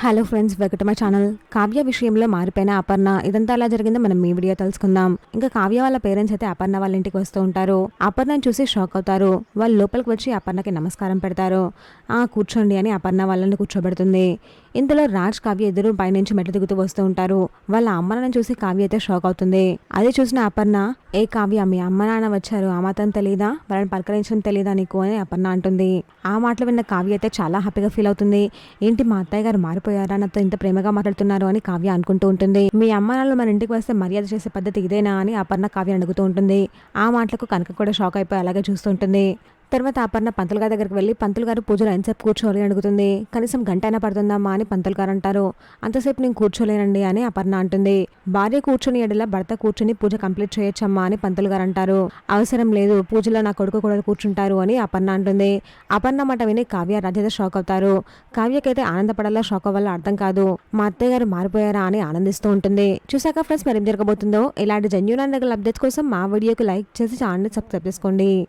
Hello friends, welcome to my channel. Kavya విషయంలో మారిపోయిన అపర్ణ, ఇదంతా ఎలా జరిగిందో మనం ఈ వీడియో తెలుసుకుందాం. ఇంకా కావ్య వాళ్ళ పేరెంట్స్ అయితే అపర్ణ వాళ్ళ ఇంటికి వస్తూ ఉంటారు. అపర్ణని చూసి షాక్ అవుతారు. వాళ్ళు లోపలికి వచ్చి అపర్ణకి నమస్కారం పెడతారు. కూర్చోండి అని అపర్ణ వాళ్ళని కూర్చోబెడుతుంది. ఇంతలో రాజ్ కావ్య ఎదురు పైనుంచి మెట్లు దిగుతూ వస్తూ ఉంటారు. వాళ్ళ అమ్మనాన్ని చూసి కావ్య అయితే షాక్ అవుతుంది. అది చూసిన అపర్ణ, ఏ కావ్య, మీ అమ్మ నాన్న వచ్చారు, ఆ మాత్రం తెలీదా, వాళ్ళని పలకరించడం తెలీదా నీకు అని అపర్ణ అంటుంది. ఆ మాటలు విన్న కావ్య అయితే చాలా హ్యాపీగా ఫీల్ అవుతుంది. ఏంటి, మా అత్తయ్య గారు మారిపోయారా, నాతో ఇంత ప్రేమగా మాట్లాడుతున్నారు అని కావ్య అనుకుంటూ ఉంటుంది. మీ అమ్మ నాన్నలు మన ఇంటికి వస్తే మర్యాద చేసే పద్ధతి ఇదేనా అని అపర్ణ కావ్య అడుగుతూ ఉంటుంది. ఆ మాటలకు కనక కూడా షాక్ అయిపోయి అలాగే చూస్తూ ఉంటుంది. తర్వాత అపర్ణ పంతులు గారి దగ్గరికి వెళ్ళి, పంతులు గారు పూజలో ఎంతసేపు కూర్చోవాలి అడుగుతుంది. కనీసం గంట అయినా పడుతుందమ్మా అని పంతులు గారు అంటారు. అంతసేపు నేను కూర్చోలేనండి అని అపర్ణ అంటుంది. భార్య కూర్చొని ఎడల భర్త కూర్చొని పూజ కంప్లీట్ చేయొచ్చమ్మా అని పంతులు గారు అంటారు. అవసరం లేదు, పూజలో నా కొడుకు కూడా కూర్చుంటారు అని అపర్ణ అంటుంది. అపర్ణ మాట విని కావ్య రాజేద షాక్ అవుతారు. కావ్యకైతే ఆనందపడాలా షాక్ అవ్వాలో అర్థం కాదు. మా అత్తయ్య గారు మారిపోయారా అని ఆనందిస్తూ ఉంటుంది. చూసాక ఫ్రెండ్స్, మరి ఏం జరగబోతుందో, ఇలాంటి జెన్యూన్ అండ్ అప్డేట్స్ కోసం మా వీడియోకి లైక్ చేసి ఛానల్ని సబ్స్క్రైబ్ చేసుకోండి.